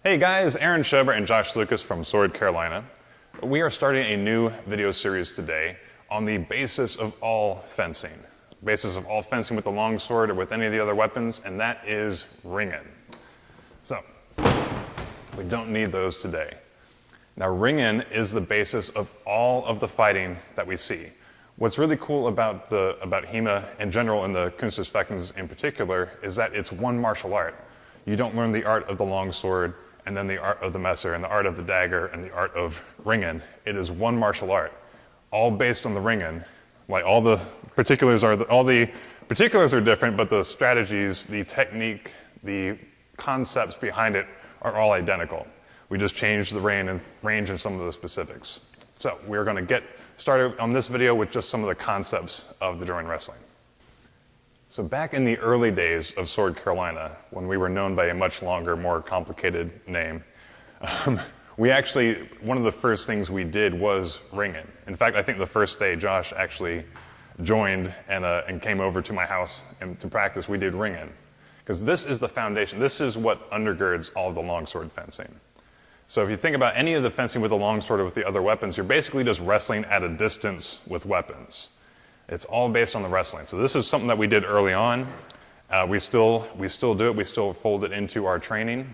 Hey guys, Aaron Schober and Josh Lucas from Sword, Carolina. We are starting a new video series today on the basis of all fencing. Basis of all fencing with the longsword or with any of the other weapons, and that is Ringen. So, we don't need those today. Now Ringen is the basis of all of the fighting that we see. What's really cool about HEMA in general and the Kunst des Fechtens in particular is that it's one martial art. You don't learn the art of the longsword and then the art of the messer and the art of the dagger and the art of Ringen. It is one martial art, all based on the Ringen. Like all the particulars are different, but the strategies, the technique, the concepts behind it are all identical. We just changed the range and some of the specifics. So we're going to get started on this video with just some of the concepts of the German wrestling. So back in the early days of Sword Carolina, when we were known by a much longer, more complicated name, one of the first things we did was Ringen. In fact, I think the first day Josh actually joined and came over to my house and to practice, we did Ringen. Because this is the foundation. This is what undergirds all of the longsword fencing. So if you think about any of the fencing with the longsword or with the other weapons, you're basically just wrestling at a distance with weapons. It's all based on the wrestling. So this is something that we did early on. We still do it. We still fold it into our training.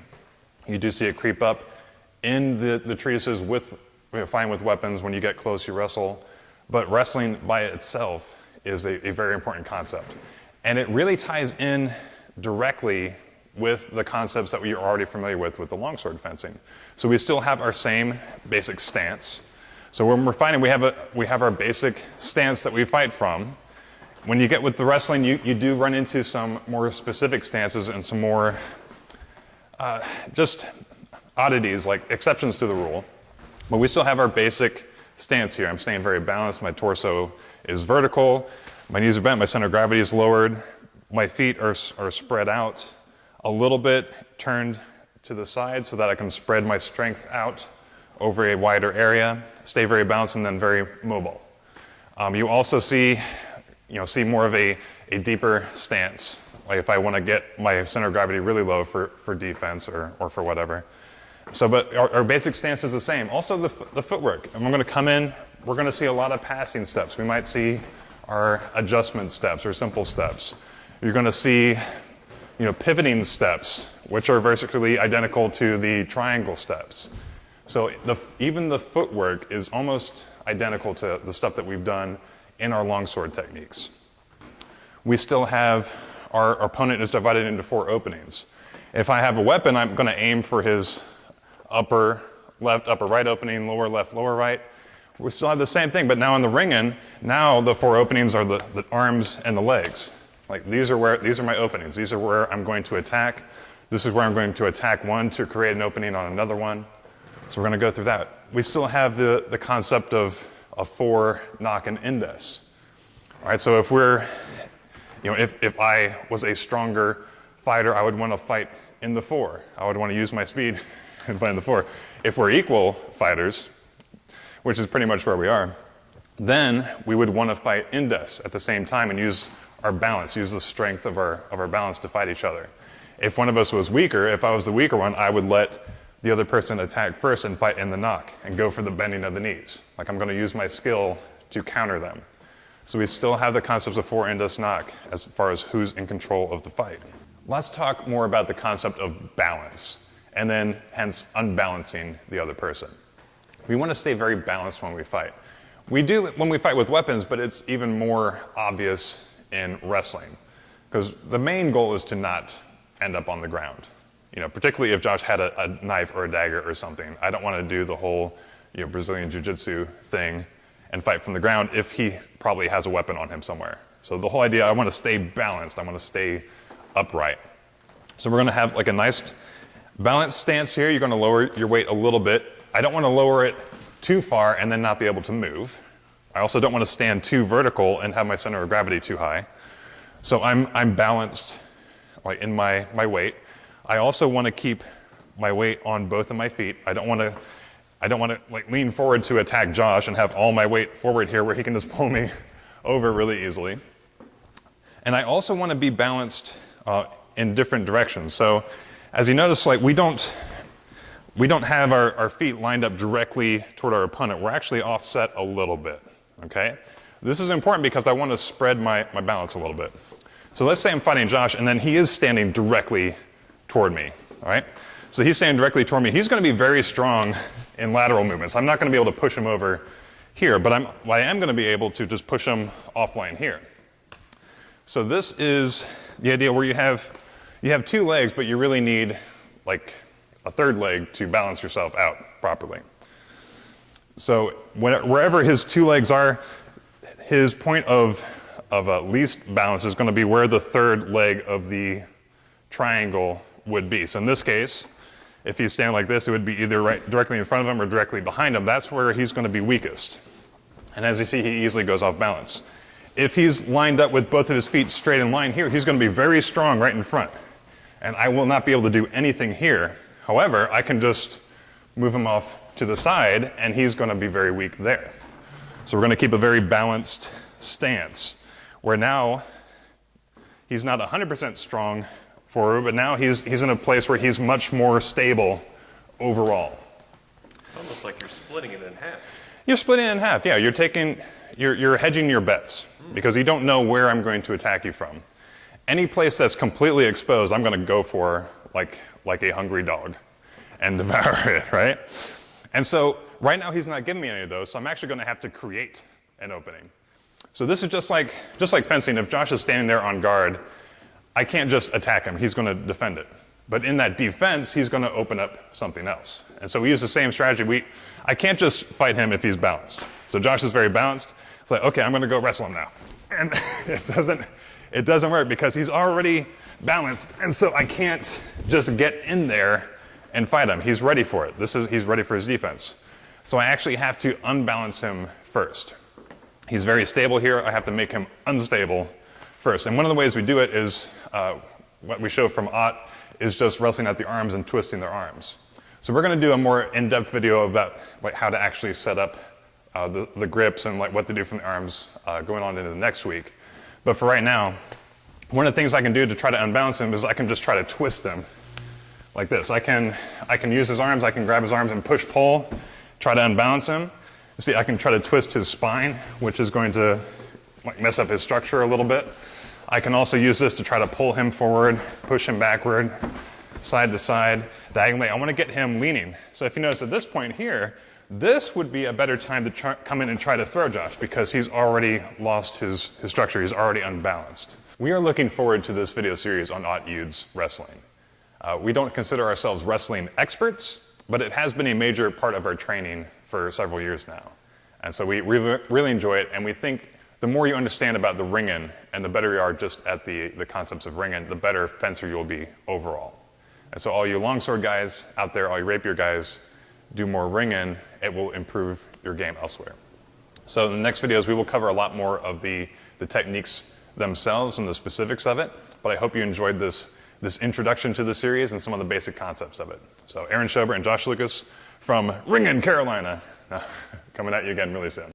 You do see it creep up in the treatises with fighting with weapons. When you get close, you wrestle. But wrestling by itself is a very important concept. And it really ties in directly with the concepts that we are already familiar with the longsword fencing. So we still have our same basic stance. So when we're fighting, we have our basic stance that we fight from. When you get with the wrestling, you do run into some more specific stances and some more just oddities, like exceptions to the rule. But we still have our basic stance here. I'm staying very balanced. My torso is vertical. My knees are bent. My center of gravity is lowered. My feet are spread out a little bit, turned to the side so that I can spread my strength out over a wider area, stay very balanced, and then very mobile. You also see more of a deeper stance, like if I want to get my center of gravity really low for defense or for whatever. So, but our basic stance is the same. Also the footwork. And we're going to come in, we're going to see a lot of passing steps. We might see our adjustment steps or simple steps. You're going to see pivoting steps, which are vertically identical to the triangle steps. So even the footwork is almost identical to the stuff that we've done in our longsword techniques. We still have, our opponent is divided into 4 openings. If I have a weapon, I'm going to aim for his upper left, upper right opening, lower left, lower right. We still have the same thing, but now in the Ringen, now the 4 openings are the arms and the legs. Like these are my openings. These are where I'm going to attack. This is where I'm going to attack one to create an opening on another one. So we're going to go through that. We still have the concept of a 4 knock and indes. All right, so if I was a stronger fighter, I would want to fight in the 4. I would want to use my speed and fight in the 4. If we're equal fighters, which is pretty much where we are, then we would want to fight indes at the same time and use our balance, use the strength of our balance to fight each other. If one of us was weaker, if I was the weaker one, I would let the other person attack first and fight in the knock and go for the bending of the knees. Like I'm going to use my skill to counter them. So we still have the concepts of 4 indes knock as far as who's in control of the fight. Let's talk more about the concept of balance and then hence unbalancing the other person. We want to stay very balanced when we fight. We do when we fight with weapons, but it's even more obvious in wrestling because the main goal is to not end up on the ground. Particularly if Josh had a knife or a dagger or something. I don't want to do the whole Brazilian Jiu-Jitsu thing and fight from the ground if he probably has a weapon on him somewhere. So the whole idea, I want to stay balanced. I want to stay upright. So we're going to have like a nice balanced stance here. You're going to lower your weight a little bit. I don't want to lower it too far and then not be able to move. I also don't want to stand too vertical and have my center of gravity too high. So I'm balanced like in my weight. I also want to keep my weight on both of my feet. I don't want to like lean forward to attack Josh and have all my weight forward here where he can just pull me over really easily. And I also want to be balanced in different directions. So as you notice, like we don't we don't have our feet lined up directly toward our opponent. We're actually offset a little bit, okay? This is important because I want to spread my balance a little bit. So let's say I'm fighting Josh, and then he is standing directly toward me, all right? So he's standing directly toward me. He's going to be very strong in lateral movements. I'm not going to be able to push him over here, but I am going to be able to just push him offline here. So this is the idea where you have 2 legs, but you really need like a 3rd leg to balance yourself out properly. So wherever his 2 legs are, his point of least balance is going to be where the 3rd leg of the triangle would be. So in this case, if he's standing like this, it would be either directly in front of him or directly behind him. That's where he's going to be weakest. And as you see, he easily goes off balance. If he's lined up with both of his feet straight in line here, he's going to be very strong right in front. And I will not be able to do anything here. However, I can just move him off to the side, and he's going to be very weak there. So we're going to keep a very balanced stance, where now he's not 100% strong forward, but now he's in a place where he's much more stable overall. It's almost like you're splitting it in half. You're splitting it in half, yeah. You're hedging your bets because you don't know where I'm going to attack you from. Any place that's completely exposed, I'm going to go for like a hungry dog and devour it, right? And so right now he's not giving me any of those, so I'm actually going to have to create an opening. So this is just like fencing. If Josh is standing there on guard, I can't just attack him. He's going to defend it. But in that defense, he's going to open up something else. And so we use the same strategy. I can't just fight him if he's balanced. So Josh is very balanced. It's like, okay, I'm going to go wrestle him now. And it doesn't work because he's already balanced. And so I can't just get in there and fight him. He's ready for it. He's ready for his defense. So I actually have to unbalance him first. He's very stable here. I have to make him unstable first. And one of the ways we do it is what we show from Ott is just wrestling at the arms and twisting their arms. So we're going to do a more in-depth video about how to actually set up the grips and what to do from the arms going on into the next week. But for right now, one of the things I can do to try to unbalance him is I can just try to twist him like this. I can use his arms, I can grab his arms and push-pull, try to unbalance him. See, I can try to twist his spine, which is going to mess up his structure a little bit. I can also use this to try to pull him forward, push him backward, side to side, diagonally. I want to get him leaning. So if you notice at this point here, this would be a better time to come in and try to throw Josh because he's already lost his structure. He's already unbalanced. We are looking forward to this video series on Ott Jud's wrestling. We don't consider ourselves wrestling experts, but it has been a major part of our training for several years now. And so we really enjoy it, and we think the more you understand about the Ringen and the better you are just at the concepts of Ringen, the better fencer you'll be overall. And so all you longsword guys out there, all you rapier guys, do more Ringen, it will improve your game elsewhere. So in the next videos, we will cover a lot more of the techniques themselves and the specifics of it, but I hope you enjoyed this introduction to the series and some of the basic concepts of it. So Aaron Schober and Josh Lucas from Ringen, Carolina, coming at you again really soon.